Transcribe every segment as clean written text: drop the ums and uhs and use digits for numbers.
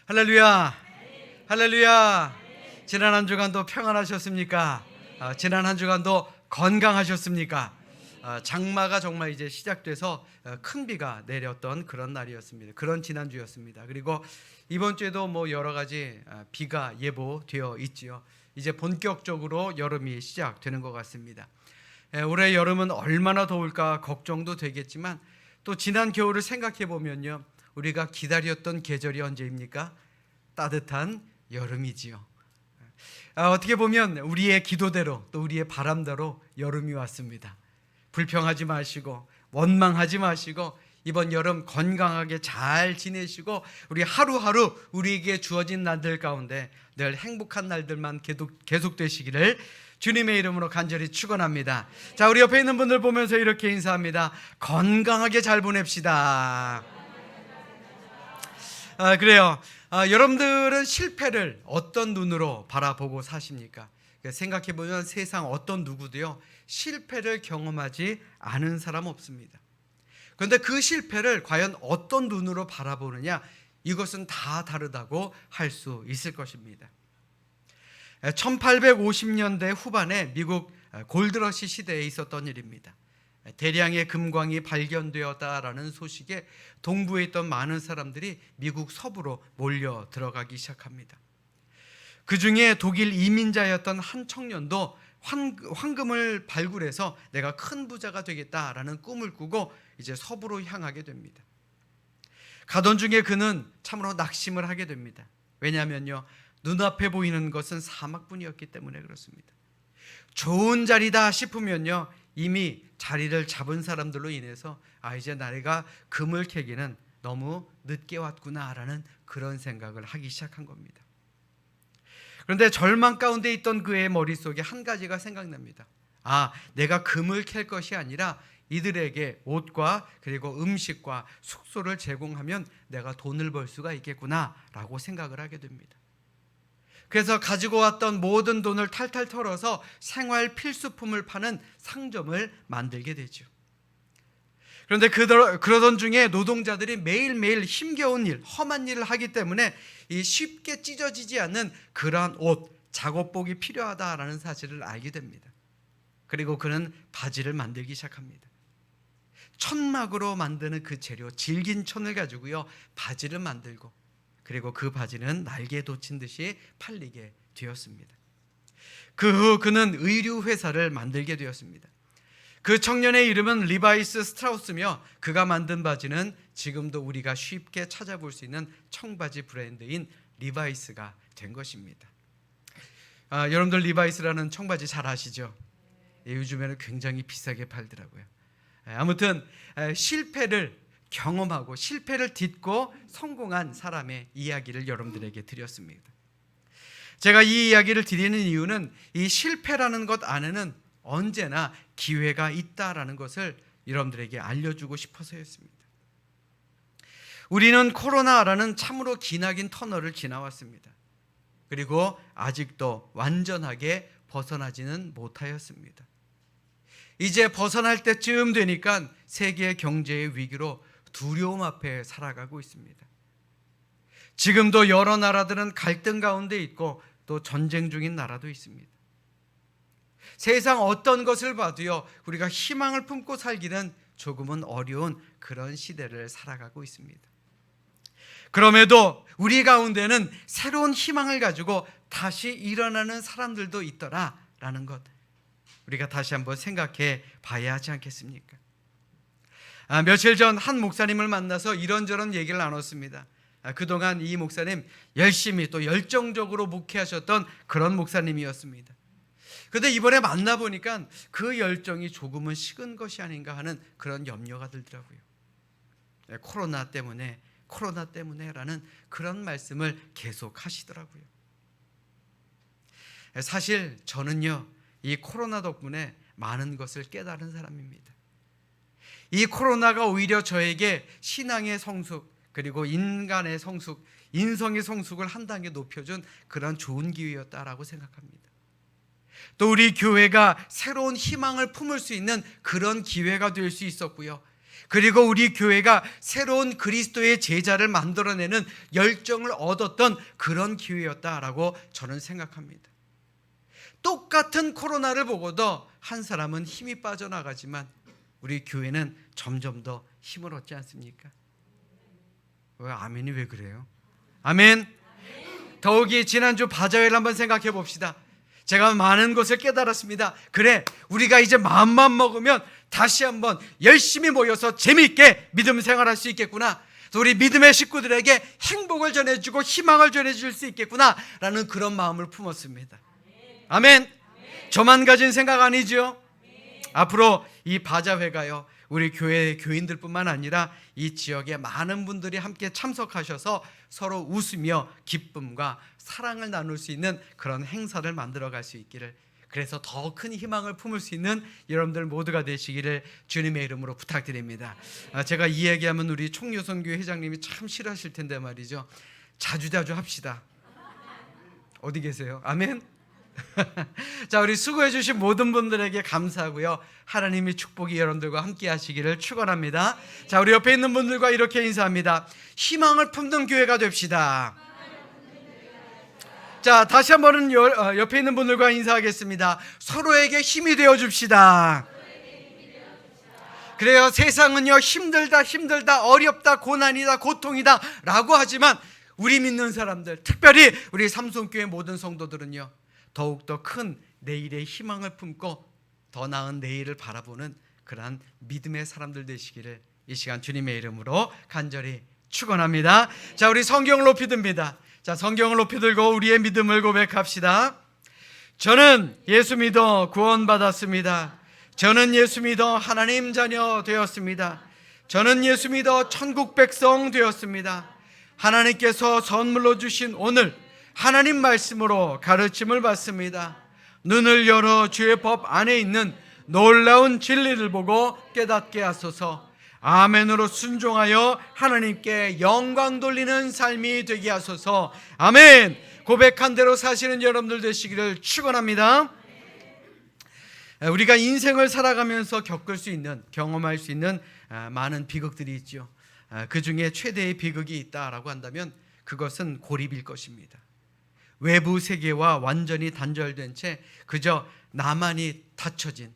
할렐루야, 할렐루야. 지난 한 주간도 평안하셨습니까? 지난 한 주간도 건강하셨습니까? 장마가 정말 이제 시작돼서 큰 비가 내렸던 그런 날이었습니다. 그런 지난주였습니다. 그리고 이번 주에도 뭐 여러 가지 비가 예보되어 있지요. 이제 본격적으로 여름이 시작되는 것 같습니다. 올해 여름은 얼마나 더울까 걱정도 되겠지만 또 지난 겨울을 생각해 보면요, 우리가 기다렸던 계절이 언제입니까? 따뜻한 여름이지요. 어떻게 보면 우리의 기도대로 또 우리의 바람대로 여름이 왔습니다. 불평하지 마시고 원망하지 마시고 이번 여름 건강하게 잘 지내시고 우리 하루하루 우리에게 주어진 날들 가운데 늘 행복한 날들만 계속되시기를 주님의 이름으로 간절히 축원합니다. 자, 우리 옆에 있는 분들 보면서 이렇게 인사합니다. 건강하게 잘 보냅시다. 그래요. 여러분들은 실패를 어떤 눈으로 바라보고 사십니까? 생각해보면 세상 어떤 누구도요, 실패를 경험하지 않은 사람 없습니다. 그런데 그 실패를 과연 어떤 눈으로 바라보느냐, 이것은 다 다르다고 할 수 있을 것입니다. 1850년대 후반에 미국 골드러시 시대에 있었던 일입니다. 대량의 금광이 발견되었다라는 소식에 동부에 있던 많은 사람들이 미국 서부로 몰려 들어가기 시작합니다. 그 중에 독일 이민자였던 한 청년도 황금을 발굴해서 내가 큰 부자가 되겠다라는 꿈을 꾸고 이제 서부로 향하게 됩니다. 가던 중에 그는 참으로 낙심을 하게 됩니다. 왜냐하면요, 눈앞에 보이는 것은 사막뿐이었기 때문에 그렇습니다. 좋은 자리다 싶으면요, 이미 자리를 잡은 사람들로 인해서 이제 내가 금을 캐기는 너무 늦게 왔구나라는 그런 생각을 하기 시작한 겁니다. 그런데 절망 가운데 있던 그의 머릿속에 한 가지가 생각납니다. 내가 금을 캘 것이 아니라 이들에게 옷과 그리고 음식과 숙소를 제공하면 내가 돈을 벌 수가 있겠구나라고 생각을 하게 됩니다. 그래서 가지고 왔던 모든 돈을 탈탈 털어서 생활 필수품을 파는 상점을 만들게 되죠. 그런데 그러던 중에 노동자들이 매일매일 힘겨운 일, 험한 일을 하기 때문에 이 쉽게 찢어지지 않는 그러한 옷, 작업복이 필요하다라는 사실을 알게 됩니다. 그리고 그는 바지를 만들기 시작합니다. 천막으로 만드는 그 재료, 질긴 천을 가지고요, 바지를 만들고, 그리고 그 바지는 날개에 돋친 듯이 팔리게 되었습니다. 그 후 그는 의류 회사를 만들게 되었습니다. 그 청년의 이름은 리바이스 스트라우스며 그가 만든 바지는 지금도 우리가 쉽게 찾아볼 수 있는 청바지 브랜드인 리바이스가 된 것입니다. 여러분들 리바이스라는 청바지 잘 아시죠? 요즘에는 굉장히 비싸게 팔더라고요. 아무튼 실패를 경험하고 실패를 딛고 성공한 사람의 이야기를 여러분들에게 드렸습니다. 제가 이 이야기를 드리는 이유는 이 실패라는 것 안에는 언제나 기회가 있다라는 것을 여러분들에게 알려주고 싶어서였습니다. 우리는 코로나라는 참으로 기나긴 터널을 지나왔습니다. 그리고 아직도 완전하게 벗어나지는 못하였습니다. 이제 벗어날 때쯤 되니까 세계 경제의 위기로 두려움 앞에 살아가고 있습니다. 지금도 여러 나라들은 갈등 가운데 있고 또 전쟁 중인 나라도 있습니다. 세상 어떤 것을 봐도요, 우리가 희망을 품고 살기는 조금은 어려운 그런 시대를 살아가고 있습니다. 그럼에도 우리 가운데는 새로운 희망을 가지고 다시 일어나는 사람들도 있더라라는 것, 우리가 다시 한번 생각해 봐야 하지 않겠습니까? 며칠 전 한 목사님을 만나서 이런저런 얘기를 나눴습니다. 그동안 이 목사님 열심히 또 열정적으로 목회하셨던 그런 목사님이었습니다. 그런데 이번에 만나보니까 그 열정이 조금은 식은 것이 아닌가 하는 그런 염려가 들더라고요. 코로나 때문에라는 그런 말씀을 계속 하시더라고요. 사실 저는요, 이 코로나 덕분에 많은 것을 깨달은 사람입니다. 이 코로나가 오히려 저에게 신앙의 성숙, 그리고 인간의 성숙, 인성의 성숙을 한 단계 높여준 그런 좋은 기회였다라고 생각합니다. 또 우리 교회가 새로운 희망을 품을 수 있는 그런 기회가 될 수 있었고요, 그리고 우리 교회가 새로운 그리스도의 제자를 만들어내는 열정을 얻었던 그런 기회였다라고 저는 생각합니다. 똑같은 코로나를 보고도 한 사람은 힘이 빠져나가지만 우리 교회는 점점 더 힘을 얻지 않습니까? 왜 아멘이 왜 그래요? 아멘. 더욱이 지난주 바자회를 한번 생각해 봅시다. 제가 많은 것을 깨달았습니다. 그래, 우리가 이제 마음만 먹으면 다시 한번 열심히 모여서 재미있게 믿음 생활할 수 있겠구나. 또 우리 믿음의 식구들에게 행복을 전해주고 희망을 전해줄 수 있겠구나 라는 그런 마음을 품었습니다. 아멘. 저만 가진 생각 아니죠? 앞으로 이 바자회가요, 우리 교회 교인들뿐만 아니라 이 지역의 많은 분들이 함께 참석하셔서 서로 웃으며 기쁨과 사랑을 나눌 수 있는 그런 행사를 만들어갈 수 있기를, 그래서 더 큰 희망을 품을 수 있는 여러분들 모두가 되시기를 주님의 이름으로 부탁드립니다. 제가 이 얘기하면 우리 총요선교회 회장님이 참 싫어하실 텐데 말이죠. 자주자주 합시다. 어디 계세요? 아멘. 자, 우리 수고해 주신 모든 분들에게 감사하고요, 하나님의 축복이 여러분들과 함께 하시기를 축원합니다. 자, 우리 옆에 있는 분들과 이렇게 인사합니다. 희망을 품는 교회가 됩시다. 자, 다시 한번은 옆에 있는 분들과 인사하겠습니다. 서로에게 힘이 되어 줍시다. 그래요, 세상은요 힘들다 어렵다 고난이다 고통이다 라고 하지만 우리 믿는 사람들, 특별히 우리 삼성교회 모든 성도들은요 더욱더 큰 내일의 희망을 품고 더 나은 내일을 바라보는 그러한 믿음의 사람들 되시기를 이 시간 주님의 이름으로 간절히 축원합니다. 자, 우리 성경을 높이 듭니다. 자, 성경을 높이 들고 우리의 믿음을 고백합시다. 저는 예수 믿어 구원받았습니다. 저는 예수 믿어 하나님 자녀 되었습니다. 저는 예수 믿어 천국 백성 되었습니다. 하나님께서 선물로 주신 오늘 하나님 말씀으로 가르침을 받습니다. 눈을 열어 주의 법 안에 있는 놀라운 진리를 보고 깨닫게 하소서. 아멘으로 순종하여 하나님께 영광 돌리는 삶이 되게 하소서. 아멘. 고백한 대로 사시는 여러분들 되시기를 축원합니다. 우리가 인생을 살아가면서 겪을 수 있는, 경험할 수 있는 많은 비극들이 있죠. 그 중에 최대의 비극이 있다라고 한다면 그것은 고립일 것입니다. 외부 세계와 완전히 단절된 채 그저 나만이 닫혀진,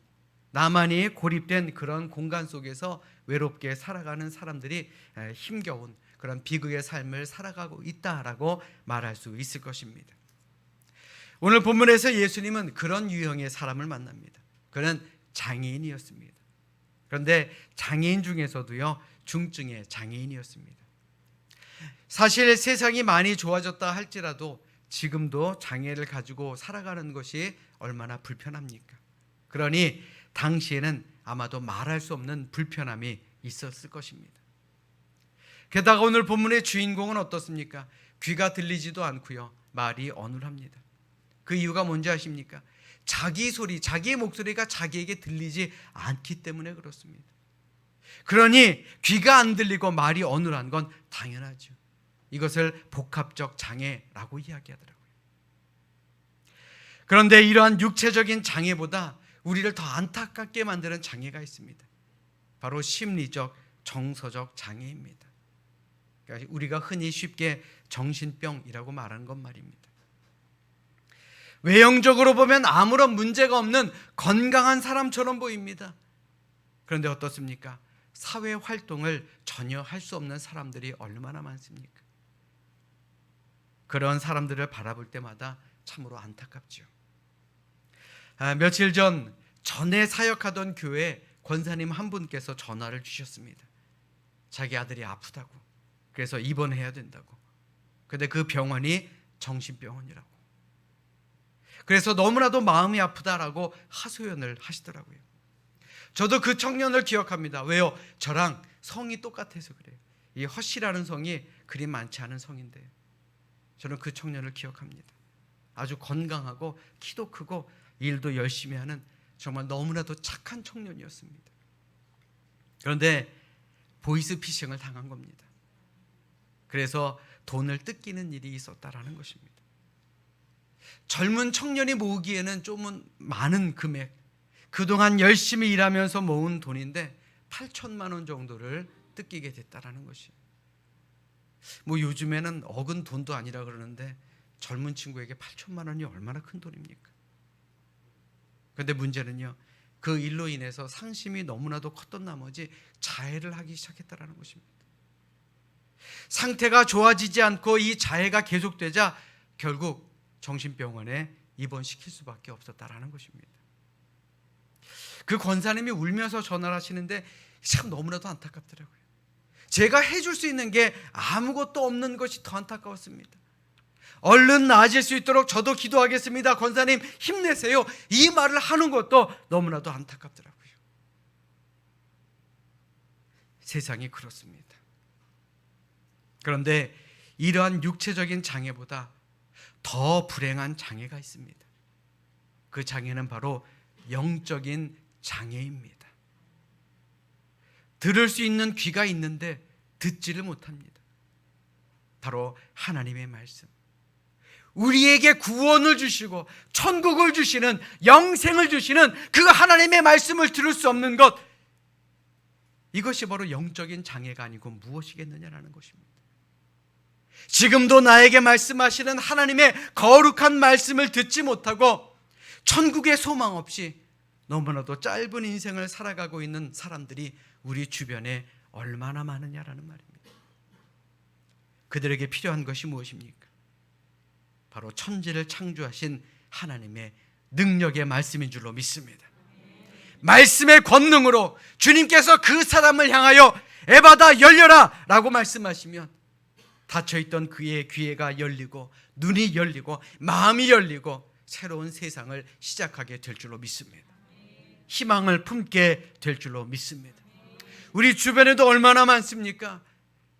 나만이 고립된 그런 공간 속에서 외롭게 살아가는 사람들이 힘겨운 그런 비극의 삶을 살아가고 있다라고 말할 수 있을 것입니다. 오늘 본문에서 예수님은 그런 유형의 사람을 만납니다. 그는 장애인이었습니다. 그런데 장애인 중에서도요 중증의 장애인이었습니다. 사실 세상이 많이 좋아졌다 할지라도 지금도 장애를 가지고 살아가는 것이 얼마나 불편합니까? 그러니 당시에는 아마도 말할 수 없는 불편함이 있었을 것입니다. 게다가 오늘 본문의 주인공은 어떻습니까? 귀가 들리지도 않고요, 말이 어눌합니다. 그 이유가 뭔지 아십니까? 자기 소리, 자기의 목소리가 자기에게 들리지 않기 때문에 그렇습니다. 그러니 귀가 안 들리고 말이 어눌한 건 당연하죠. 이것을 복합적 장애라고 이야기하더라고요. 그런데 이러한 육체적인 장애보다 우리를 더 안타깝게 만드는 장애가 있습니다. 바로 심리적, 정서적 장애입니다. 그러니까 우리가 흔히 쉽게 정신병이라고 말하는 것 말입니다. 외형적으로 보면 아무런 문제가 없는 건강한 사람처럼 보입니다. 그런데 어떻습니까? 사회 활동을 전혀 할 수 없는 사람들이 얼마나 많습니까? 그런 사람들을 바라볼 때마다 참으로 안타깝죠. 며칠 전에 사역하던 교회 권사님 한 분께서 전화를 주셨습니다. 자기 아들이 아프다고, 그래서 입원해야 된다고. 근데 그 병원이 정신병원이라고. 그래서 너무나도 마음이 아프다라고 하소연을 하시더라고요. 저도 그 청년을 기억합니다. 왜요? 저랑 성이 똑같아서 그래요. 이 허씨라는 성이 그리 많지 않은 성인데 저는 그 청년을 기억합니다. 아주 건강하고 키도 크고 일도 열심히 하는 정말 너무나도 착한 청년이었습니다. 그런데 보이스피싱을 당한 겁니다. 그래서 돈을 뜯기는 일이 있었다라는 것입니다. 젊은 청년이 모으기에는 좀 많은 금액, 그동안 열심히 일하면서 모은 돈인데 8천만 원 정도를 뜯기게 됐다라는 것이에요. 뭐 요즘에는 억은 돈도 아니라 그러는데 젊은 친구에게 8천만 원이 얼마나 큰 돈입니까? 그런데 문제는요, 그 일로 인해서 상심이 너무나도 컸던 나머지 자해를 하기 시작했다라는 것입니다. 상태가 좋아지지 않고 이 자해가 계속되자 결국 정신병원에 입원시킬 수밖에 없었다라는 것입니다. 그 권사님이 울면서 전화를 하시는데 참 너무나도 안타깝더라고요. 제가 해줄 수 있는 게 아무것도 없는 것이 더 안타까웠습니다. 얼른 나아질 수 있도록 저도 기도하겠습니다. 권사님 힘내세요. 이 말을 하는 것도 너무나도 안타깝더라고요. 세상이 그렇습니다. 그런데 이러한 육체적인 장애보다 더 불행한 장애가 있습니다. 그 장애는 바로 영적인 장애입니다. 들을 수 있는 귀가 있는데 듣지를 못합니다. 바로 하나님의 말씀, 우리에게 구원을 주시고 천국을 주시는, 영생을 주시는 그 하나님의 말씀을 들을 수 없는 것, 이것이 바로 영적인 장애가 아니고 무엇이겠느냐라는 것입니다. 지금도 나에게 말씀하시는 하나님의 거룩한 말씀을 듣지 못하고 천국의 소망 없이 너무나도 짧은 인생을 살아가고 있는 사람들이 우리 주변에 얼마나 많으냐라는 말입니다. 그들에게 필요한 것이 무엇입니까? 바로 천지를 창조하신 하나님의 능력의 말씀인 줄로 믿습니다. 말씀의 권능으로 주님께서 그 사람을 향하여 에바다 열려라 라고 말씀하시면 닫혀있던 그의 귀가 열리고 눈이 열리고 마음이 열리고 새로운 세상을 시작하게 될 줄로 믿습니다. 희망을 품게 될 줄로 믿습니다. 우리 주변에도 얼마나 많습니까?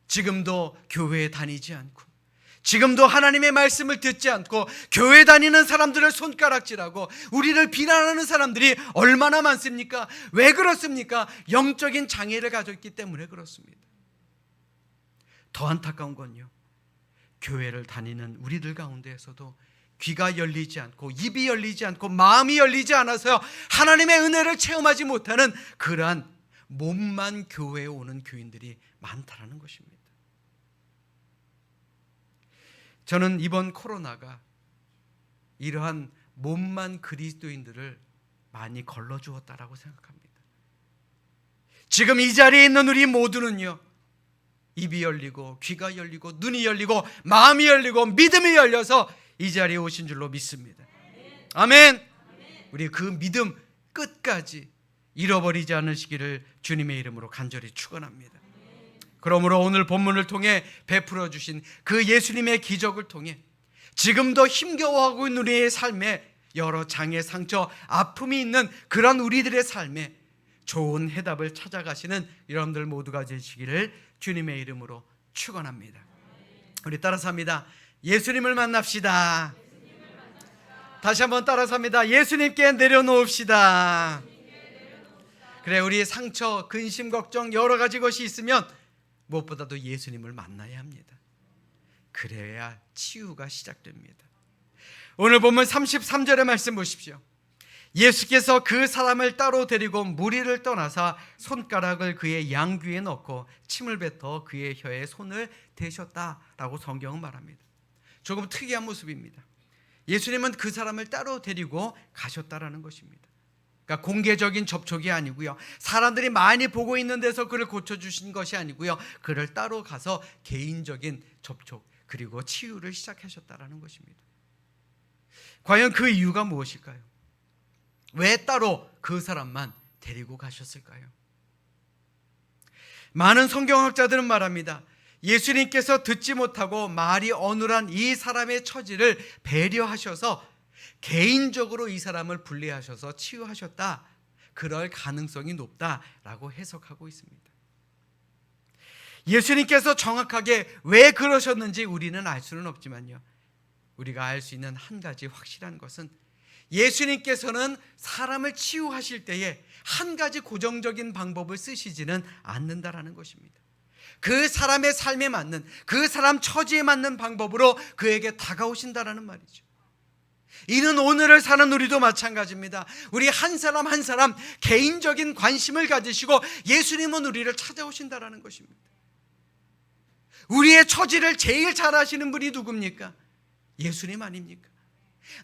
지금도 교회에 다니지 않고, 지금도 하나님의 말씀을 듣지 않고 교회 다니는 사람들을 손가락질하고 우리를 비난하는 사람들이 얼마나 많습니까? 왜 그렇습니까? 영적인 장애를 가졌기 때문에 그렇습니다. 더 안타까운 건요, 교회를 다니는 우리들 가운데에서도 귀가 열리지 않고 입이 열리지 않고 마음이 열리지 않아서 하나님의 은혜를 체험하지 못하는 그러한 몸만 교회에 오는 교인들이 많다라는 것입니다. 저는 이번 코로나가 이러한 몸만 그리스도인들을 많이 걸러주었다라고 생각합니다. 지금 이 자리에 있는 우리 모두는요, 입이 열리고 귀가 열리고 눈이 열리고 마음이 열리고 믿음이 열려서 이 자리에 오신 줄로 믿습니다. 아멘. 우리 그 믿음 끝까지 잃어버리지 않으시기를 주님의 이름으로 간절히 축원합니다. 그러므로 오늘 본문을 통해 베풀어 주신 그 예수님의 기적을 통해 지금도 힘겨워하고 있는 우리의 삶에 여러 장애, 상처, 아픔이 있는 그런 우리들의 삶에 좋은 해답을 찾아가시는 여러분들 모두가 되시기를 주님의 이름으로 축원합니다. 우리 따라서 합니다. 예수님을 만납시다. 다시 한번 따라서 합니다. 예수님께 내려놓읍시다. 그래, 우리의 상처, 근심, 걱정 여러 가지 것이 있으면 무엇보다도 예수님을 만나야 합니다. 그래야 치유가 시작됩니다. 오늘 본문 33절의 말씀 보십시오. 예수께서 그 사람을 따로 데리고 무리를 떠나사 손가락을 그의 양귀에 넣고 침을 뱉어 그의 혀에 손을 대셨다라고 성경은 말합니다. 조금 특이한 모습입니다. 예수님은 그 사람을 따로 데리고 가셨다라는 것입니다. 그러니까 공개적인 접촉이 아니고요, 사람들이 많이 보고 있는 데서 그를 고쳐주신 것이 아니고요, 그를 따로 가서 개인적인 접촉 그리고 치유를 시작하셨다라는 것입니다. 과연 그 이유가 무엇일까요? 왜 따로 그 사람만 데리고 가셨을까요? 많은 성경학자들은 말합니다. 예수님께서 듣지 못하고 말이 어눌한 이 사람의 처지를 배려하셔서 개인적으로 이 사람을 분리하셔서 치유하셨다, 그럴 가능성이 높다라고 해석하고 있습니다. 예수님께서 정확하게 왜 그러셨는지 우리는 알 수는 없지만요, 우리가 알 수 있는 한 가지 확실한 것은 예수님께서는 사람을 치유하실 때에 한 가지 고정적인 방법을 쓰시지는 않는다라는 것입니다. 그 사람의 삶에 맞는, 그 사람 처지에 맞는 방법으로 그에게 다가오신다라는 말이죠. 이는 오늘을 사는 우리도 마찬가지입니다. 우리 한 사람 한 사람 개인적인 관심을 가지시고 예수님은 우리를 찾아오신다라는 것입니다. 우리의 처지를 제일 잘 아시는 분이 누굽니까? 예수님 아닙니까?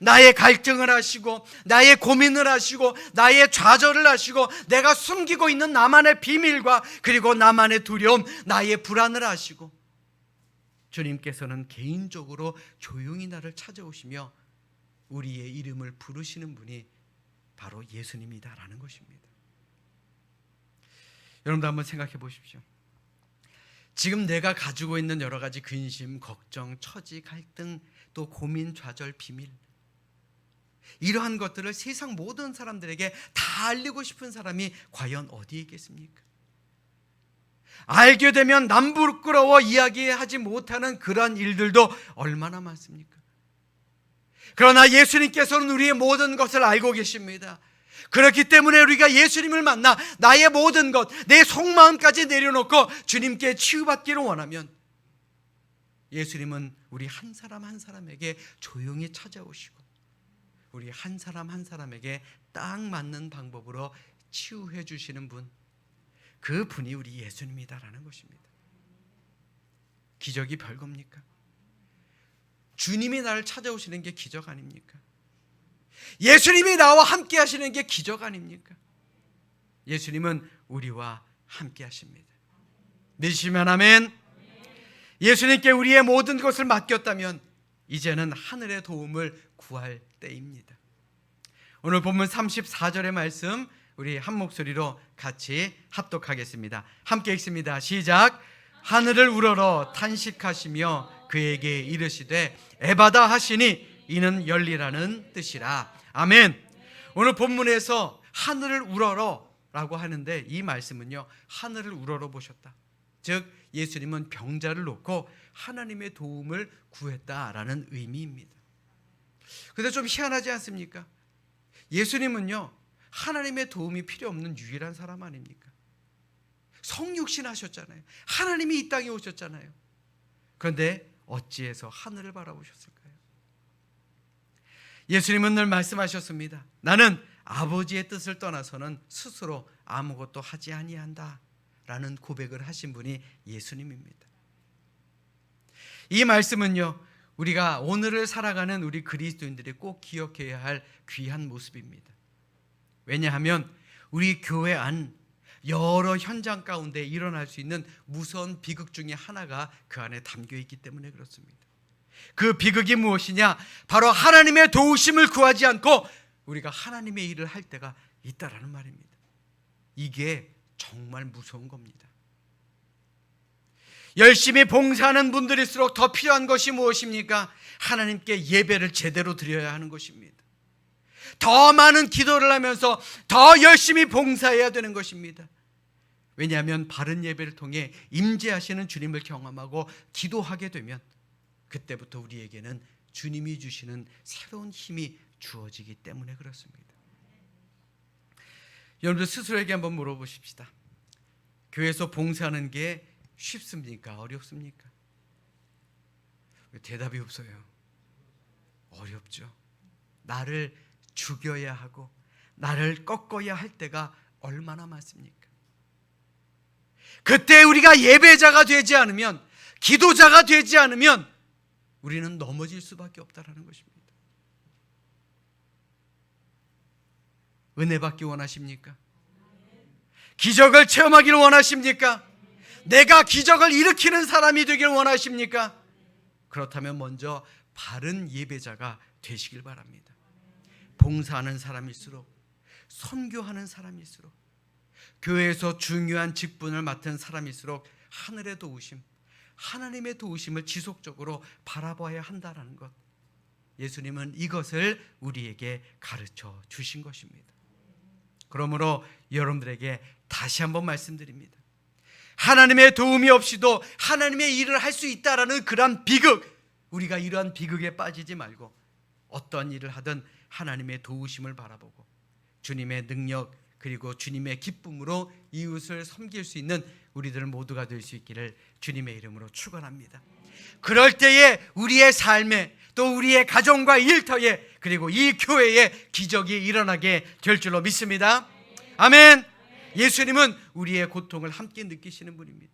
나의 갈등을 아시고, 나의 고민을 아시고, 나의 좌절을 아시고, 내가 숨기고 있는 나만의 비밀과 그리고 나만의 두려움, 나의 불안을 아시고, 주님께서는 개인적으로 조용히 나를 찾아오시며 우리의 이름을 부르시는 분이 바로 예수님이다라는 것입니다. 여러분도 한번 생각해 보십시오. 지금 내가 가지고 있는 여러 가지 근심, 걱정, 처지, 갈등, 또 고민, 좌절, 비밀, 이러한 것들을 세상 모든 사람들에게 다 알리고 싶은 사람이 과연 어디에 있겠습니까? 알게 되면 남 부끄러워 이야기하지 못하는 그러한 일들도 얼마나 많습니까? 그러나 예수님께서는 우리의 모든 것을 알고 계십니다. 그렇기 때문에 우리가 예수님을 만나 나의 모든 것, 내 속마음까지 내려놓고 주님께 치유받기를 원하면 예수님은 우리 한 사람 한 사람에게 조용히 찾아오시고 우리 한 사람 한 사람에게 딱 맞는 방법으로 치유해 주시는 분, 그 분이 우리 예수님이다라는 것입니다. 기적이 별겁니까? 주님이 나를 찾아오시는 게 기적 아닙니까? 예수님이 나와 함께 하시는 게 기적 아닙니까? 예수님은 우리와 함께 하십니다. 믿으시면 아멘. 예수님께 우리의 모든 것을 맡겼다면 이제는 하늘의 도움을 구할 때입니다. 오늘 본문 34절의 말씀 우리 한 목소리로 같이 합독하겠습니다. 함께 읽습니다. 시작. 하늘을 우러러 탄식하시며 그에게 이르시되 에바다 하시니 이는 열리라는 뜻이라. 아멘. 오늘 본문에서 하늘을 우러러 라고 하는데 이 말씀은요, 하늘을 우러러 보셨다, 즉 예수님은 병자를 놓고 하나님의 도움을 구했다라는 의미입니다. 그런데 좀 희한하지 않습니까? 예수님은요, 하나님의 도움이 필요 없는 유일한 사람 아닙니까? 성육신 하셨잖아요. 하나님이 이 땅에 오셨잖아요. 그런데 어찌해서 하늘을 바라보셨을까요? 예수님은 늘 말씀하셨습니다. 나는 아버지의 뜻을 떠나서는 스스로 아무것도 하지 아니한다 라는 고백을 하신 분이 예수님입니다. 이 말씀은요, 우리가 오늘을 살아가는 우리 그리스도인들이 꼭 기억해야 할 귀한 모습입니다. 왜냐하면 우리 교회 안 여러 현장 가운데 일어날 수 있는 무서운 비극 중에 하나가 그 안에 담겨 있기 때문에 그렇습니다. 그 비극이 무엇이냐? 바로 하나님의 도우심을 구하지 않고 우리가 하나님의 일을 할 때가 있다라는 말입니다. 이게 정말 무서운 겁니다. 열심히 봉사하는 분들일수록 더 필요한 것이 무엇입니까? 하나님께 예배를 제대로 드려야 하는 것입니다. 더 많은 기도를 하면서 더 열심히 봉사해야 되는 것입니다. 왜냐하면 바른 예배를 통해 임재하시는 주님을 경험하고 기도하게 되면 그때부터 우리에게는 주님이 주시는 새로운 힘이 주어지기 때문에 그렇습니다. 여러분들 스스로에게 한번 물어보십시다. 교회에서 봉사하는 게 쉽습니까? 어렵습니까? 왜 대답이 없어요? 어렵죠. 나를 죽여야 하고 나를 꺾어야 할 때가 얼마나 많습니까? 그때 우리가 예배자가 되지 않으면, 기도자가 되지 않으면 우리는 넘어질 수밖에 없다라는 것입니다. 은혜 받기 원하십니까? 기적을 체험하기를 원하십니까? 내가 기적을 일으키는 사람이 되길 원하십니까? 그렇다면 먼저 바른 예배자가 되시길 바랍니다. 봉사하는 사람일수록, 선교하는 사람일수록, 교회에서 중요한 직분을 맡은 사람일수록 하늘의 도우심, 하나님의 도우심을 지속적으로 바라봐야 한다는 것, 예수님은 이것을 우리에게 가르쳐 주신 것입니다. 그러므로 여러분들에게 다시 한번 말씀드립니다. 하나님의 도움이 없이도 하나님의 일을 할 수 있다라는 그러한 비극, 우리가 이러한 비극에 빠지지 말고 어떤 일을 하든 하나님의 도우심을 바라보고 주님의 능력, 그리고 주님의 기쁨으로 이웃을 섬길 수 있는 우리들 모두가 될 수 있기를 주님의 이름으로 축원합니다. 그럴 때에 우리의 삶에 또 우리의 가정과 일터에 그리고 이 교회에 기적이 일어나게 될 줄로 믿습니다. 아멘. 예수님은 우리의 고통을 함께 느끼시는 분입니다.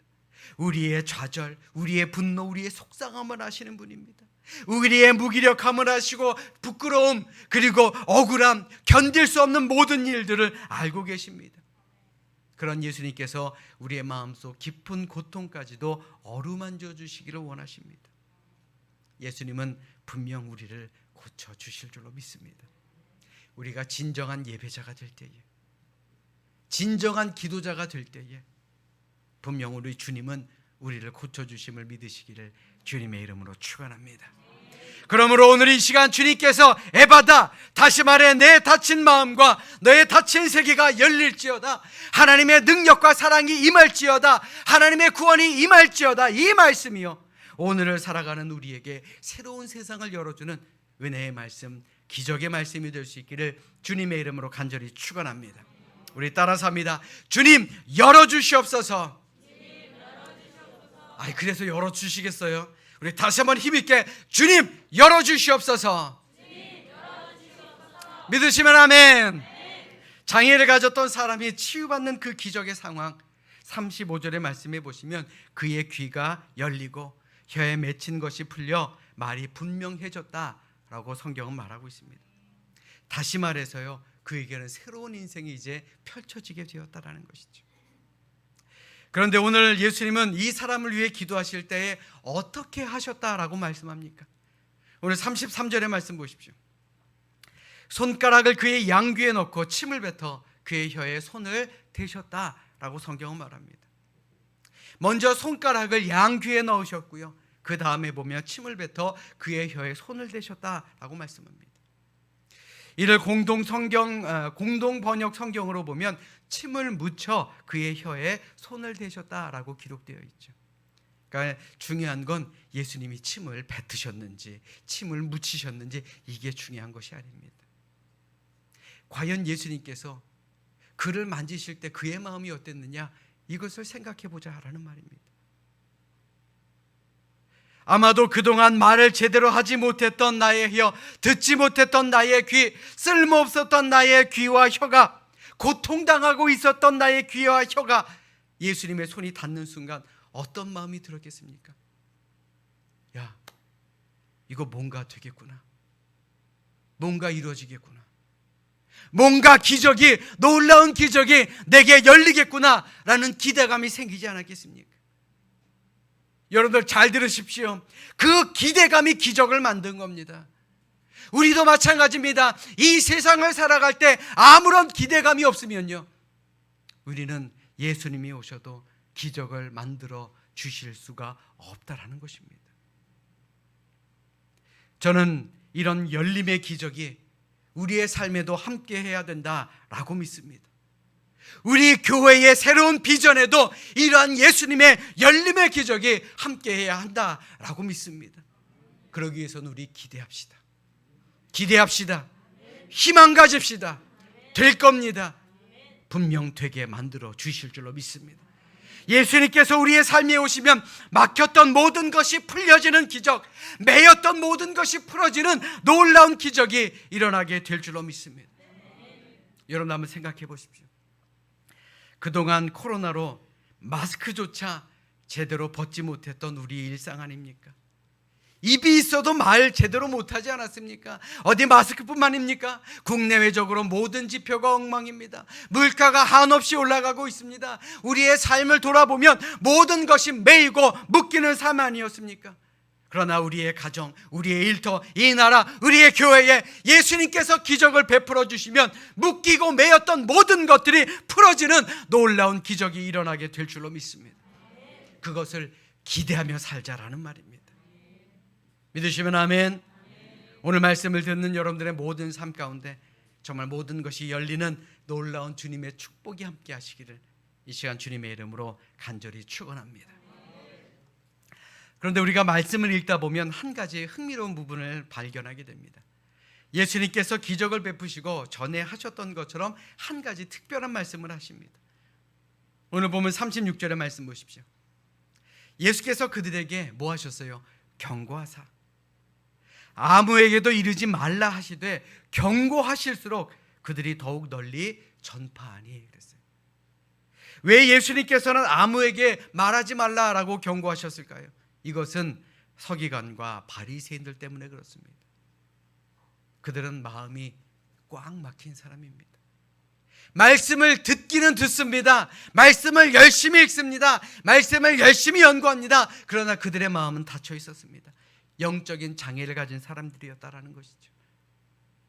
우리의 좌절, 우리의 분노, 우리의 속상함을 아시는 분입니다. 우리의 무기력함을 아시고 부끄러움 그리고 억울함, 견딜 수 없는 모든 일들을 알고 계십니다. 그런 예수님께서 우리의 마음속 깊은 고통까지도 어루만져 주시기를 원하십니다. 예수님은 분명 우리를 고쳐주실 줄로 믿습니다. 우리가 진정한 예배자가 될 때에, 진정한 기도자가 될 때에 분명 우리 주님은 우리를 고쳐주심을 믿으시기를 주님의 이름으로 축원합니다. 그러므로 오늘 이 시간 주님께서 에바다, 다시 말해 내 닫힌 마음과 너의 닫힌 세계가 열릴지어다, 하나님의 능력과 사랑이 임할지어다, 하나님의 구원이 임할지어다, 이 말씀이요 오늘을 살아가는 우리에게 새로운 세상을 열어주는 은혜의 말씀, 기적의 말씀이 될 수 있기를 주님의 이름으로 간절히 축원합니다. 우리 따라서 합니다. 주님 열어주시옵소서. 그래서 열어주시겠어요? 우리 다시 한번 힘있게 주님 열어주시옵소서. 믿으시면 아멘. 장애를 가졌던 사람이 치유받는 그 기적의 상황, 35절의 말씀에 보시면 그의 귀가 열리고 혀에 맺힌 것이 풀려 말이 분명해졌다라고 성경은 말하고 있습니다. 다시 말해서요, 그에게는 새로운 인생이 이제 펼쳐지게 되었다라는 것이죠. 그런데 오늘 예수님은 이 사람을 위해 기도하실 때에 어떻게 하셨다라고 말씀합니까? 오늘 33절의 말씀 보십시오. 손가락을 그의 양귀에 넣고 침을 뱉어 그의 혀에 손을 대셨다라고 성경은 말합니다. 먼저 손가락을 양귀에 넣으셨고요, 그 다음에 보면 침을 뱉어 그의 혀에 손을 대셨다라고 말씀합니다. 이를 공동 번역 성경으로 보면 침을 묻혀 그의 혀에 손을 대셨다라고 기록되어 있죠. 그러니까 중요한 건 예수님이 침을 뱉으셨는지 침을 묻히셨는지 이게 중요한 것이 아닙니다. 과연 예수님께서 그를 만지실 때 그의 마음이 어땠느냐, 이것을 생각해 보자라는 말입니다. 아마도 그동안 말을 제대로 하지 못했던 나의 혀, 듣지 못했던 나의 귀, 쓸모없었던 나의 귀와 혀가, 고통당하고 있었던 나의 귀와 혀가 예수님의 손이 닿는 순간 어떤 마음이 들었겠습니까? 야, 이거 뭔가 되겠구나, 뭔가 이루어지겠구나, 뭔가 기적이, 놀라운 기적이 내게 열리겠구나 라는 기대감이 생기지 않았겠습니까? 여러분들 잘 들으십시오. 그 기대감이 기적을 만든 겁니다. 우리도 마찬가지입니다. 이 세상을 살아갈 때 아무런 기대감이 없으면요, 우리는 예수님이 오셔도 기적을 만들어 주실 수가 없다라는 것입니다. 저는 이런 열림의 기적이 우리의 삶에도 함께 해야 된다라고 믿습니다. 우리 교회의 새로운 비전에도 이러한 예수님의 열림의 기적이 함께해야 한다라고 믿습니다. 그러기 위해서는 우리 기대합시다. 희망 가집시다. 될 겁니다. 분명 되게 만들어 주실 줄로 믿습니다. 예수님께서 우리의 삶에 오시면 막혔던 모든 것이 풀려지는 기적, 매였던 모든 것이 풀어지는 놀라운 기적이 일어나게 될 줄로 믿습니다. 여러분 한번 생각해 보십시오. 그동안 코로나로 마스크조차 제대로 벗지 못했던 우리의 일상 아닙니까? 입이 있어도 말 제대로 못하지 않았습니까? 어디 마스크뿐만입니까? 국내외적으로 모든 지표가 엉망입니다. 물가가 한없이 올라가고 있습니다. 우리의 삶을 돌아보면 모든 것이 매이고 묶이는 삶 아니었습니까? 그러나 우리의 가정, 우리의 일터, 이 나라, 우리의 교회에 예수님께서 기적을 베풀어 주시면 묶이고 매였던 모든 것들이 풀어지는 놀라운 기적이 일어나게 될 줄로 믿습니다. 그것을 기대하며 살자라는 말입니다. 믿으시면 아멘. 오늘 말씀을 듣는 여러분들의 모든 삶 가운데 정말 모든 것이 열리는 놀라운 주님의 축복이 함께 하시기를 이 시간 주님의 이름으로 간절히 축원합니다. 그런데 우리가 말씀을 읽다 보면 한 가지 흥미로운 부분을 발견하게 됩니다. 예수님께서 기적을 베푸시고 전에 하셨던 것처럼 한 가지 특별한 말씀을 하십니다. 오늘 보면 36절의 말씀 보십시오. 예수께서 그들에게 뭐 하셨어요? 경고하사 아무에게도 이르지 말라 하시되 경고하실수록 그들이 더욱 널리 전파하니 그랬어요. 왜 예수님께서는 아무에게 말하지 말라라고 경고하셨을까요? 이것은 서기관과 바리새인들 때문에 그렇습니다. 그들은 마음이 꽉 막힌 사람입니다. 말씀을 듣기는 듣습니다. 말씀을 열심히 읽습니다. 말씀을 열심히 연구합니다. 그러나 그들의 마음은 닫혀 있었습니다. 영적인 장애를 가진 사람들이었다라는 것이죠.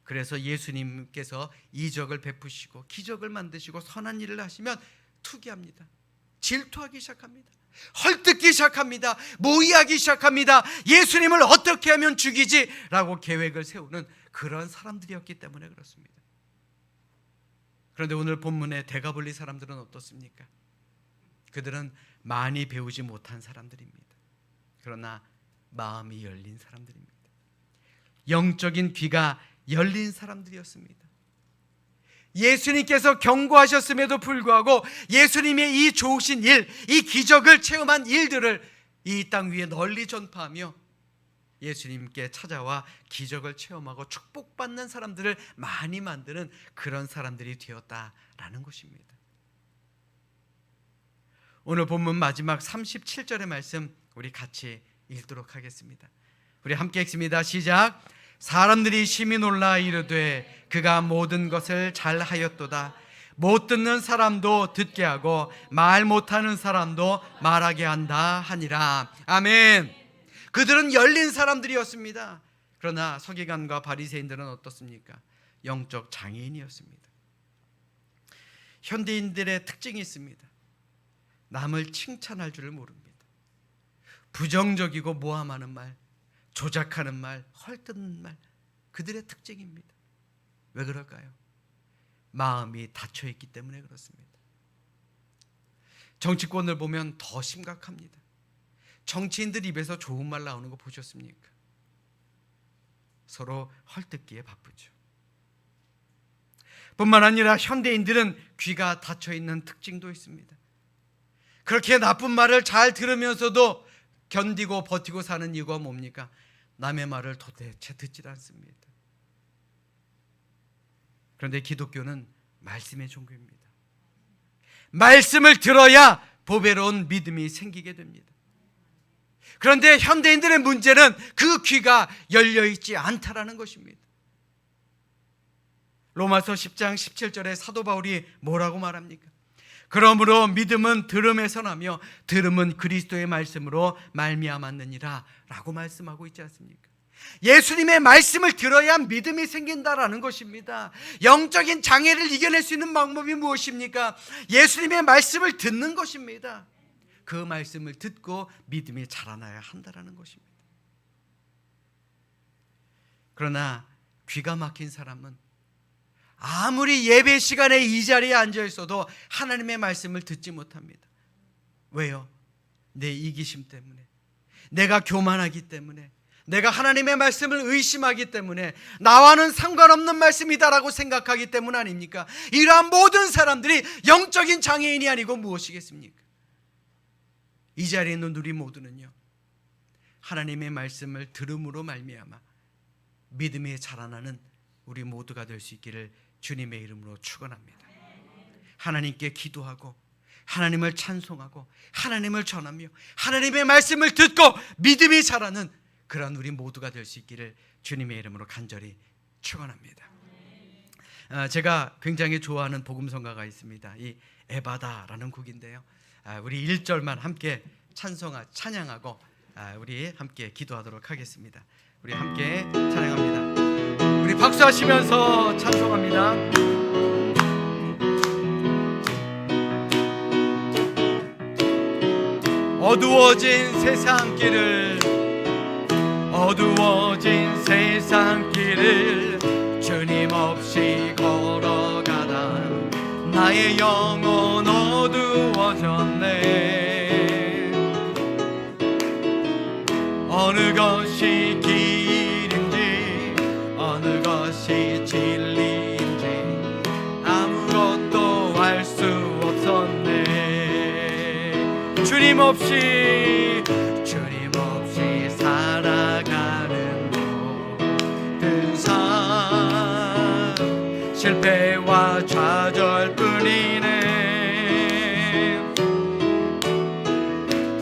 그래서 예수님께서 이적을 베푸시고 기적을 만드시고 선한 일을 하시면 투기합니다. 질투하기 시작합니다. 헐뜯기 시작합니다. 모의하기 시작합니다. 예수님을 어떻게 하면 죽이지? 라고 계획을 세우는 그런 사람들이었기 때문에 그렇습니다. 그런데 오늘 본문의 대가볼리 사람들은 어떻습니까? 그들은 많이 배우지 못한 사람들입니다. 그러나 마음이 열린 사람들입니다. 영적인 귀가 열린 사람들이었습니다. 예수님께서 경고하셨음에도 불구하고 예수님의 이 좋으신 일, 이 기적을 체험한 일들을 이 땅 위에 널리 전파하며 예수님께 찾아와 기적을 체험하고 축복받는 사람들을 많이 만드는 그런 사람들이 되었다라는 것입니다. 오늘 본문 마지막 37절의 말씀 우리 같이 읽도록 하겠습니다. 우리 함께 읽습니다. 시작. 사람들이 심히 놀라 이르되 그가 모든 것을 잘하였도다. 못 듣는 사람도 듣게 하고 말 못하는 사람도 말하게 한다 하니라. 아멘. 그들은 열린 사람들이었습니다. 그러나 서기관과 바리새인들은 어떻습니까? 영적 장애인이었습니다. 현대인들의 특징이 있습니다. 남을 칭찬할 줄을 모릅니다. 부정적이고 모함하는 말, 조작하는 말, 헐뜯는 말, 그들의 특징입니다. 왜 그럴까요? 마음이 닫혀있기 때문에 그렇습니다. 정치권을 보면 더 심각합니다. 정치인들 입에서 좋은 말 나오는 거 보셨습니까? 서로 헐뜯기에 바쁘죠. 뿐만 아니라 현대인들은 귀가 닫혀있는 특징도 있습니다. 그렇게 나쁜 말을 잘 들으면서도 견디고 버티고 사는 이유가 뭡니까? 남의 말을 도대체 듣질 않습니다. 그런데 기독교는 말씀의 종교입니다. 말씀을 들어야 보배로운 믿음이 생기게 됩니다. 그런데 현대인들의 문제는 그 귀가 열려있지 않다라는 것입니다. 로마서 10장 17절에 사도 바울이 뭐라고 말합니까? 그러므로 믿음은 들음에서 나며 들음은 그리스도의 말씀으로 말미암았느니라 라고 말씀하고 있지 않습니까? 예수님의 말씀을 들어야 믿음이 생긴다라는 것입니다. 영적인 장애를 이겨낼 수 있는 방법이 무엇입니까? 예수님의 말씀을 듣는 것입니다. 그 말씀을 듣고 믿음이 자라나야 한다라는 것입니다. 그러나 귀가 막힌 사람은 아무리 예배 시간에 이 자리에 앉아 있어도 하나님의 말씀을 듣지 못합니다. 왜요? 내 이기심 때문에, 내가 교만하기 때문에, 내가 하나님의 말씀을 의심하기 때문에, 나와는 상관없는 말씀이다라고 생각하기 때문 아닙니까? 이러한 모든 사람들이 영적인 장애인이 아니고 무엇이겠습니까? 이 자리에 있는 우리 모두는요, 하나님의 말씀을 들음으로 말미암아 믿음이 자라나는 우리 모두가 될 수 있기를 주님의 이름으로 축원합니다. 하나님께 기도하고 하나님을 찬송하고 하나님을 전하며 하나님의 말씀을 듣고 믿음이 자라는 그런 우리 모두가 될 수 있기를 주님의 이름으로 간절히 축원합니다. 제가 굉장히 좋아하는 복음성가가 있습니다. 이 에바다라는 곡인데요, 우리 1절만 함께 찬양하고 우리 함께 기도하도록 하겠습니다. 우리 함께 찬양합니다. 우리 박수하시면서 찬송합니다. 어두워진 세상 길을 주님 없이 걸어가다 나의 영혼 어두워졌네. 어느 것이 길인지 어느 것이 주님 없이 살아가는 모든 삶 실패와 좌절뿐이네.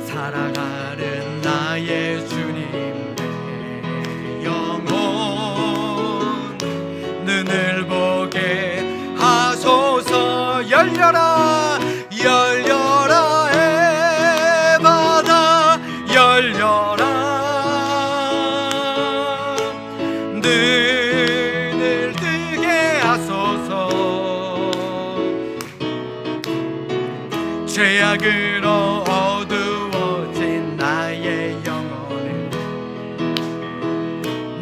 살아가는 나의 주님 내 영혼 눈을 보게 하소서. 열려라 열려라 에바다 열려라. 눈을 뜨게 하소서. 죄악으로 어두워진 나의 영혼을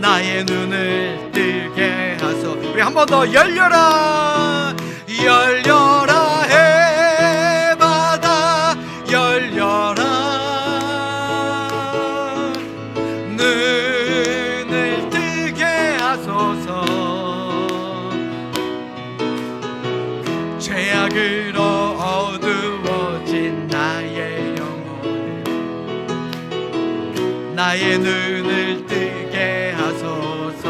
나의 눈을 뜨게 하소. 우리 한 번 더 열려라 열려라 해바다 열려라. 눈을 뜨게 하소서. 죄악으로 어두워진 나의 영혼을 나의 눈을 뜨게 하소서.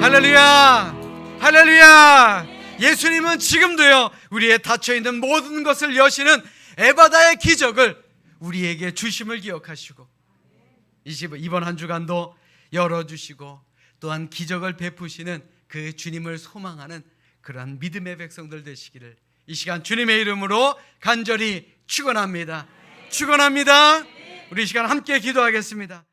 할렐루야 할렐루야. 예수님은 지금도요 우리의 닫혀있는 모든 것을 여시는 에바다의 기적을 우리에게 주심을 기억하시고 이번 한 주간도 열어주시고 또한 기적을 베푸시는 그 주님을 소망하는 그러한 믿음의 백성들 되시기를 이 시간 주님의 이름으로 간절히 축원합니다. 축원합니다. 우리 이 시간 함께 기도하겠습니다.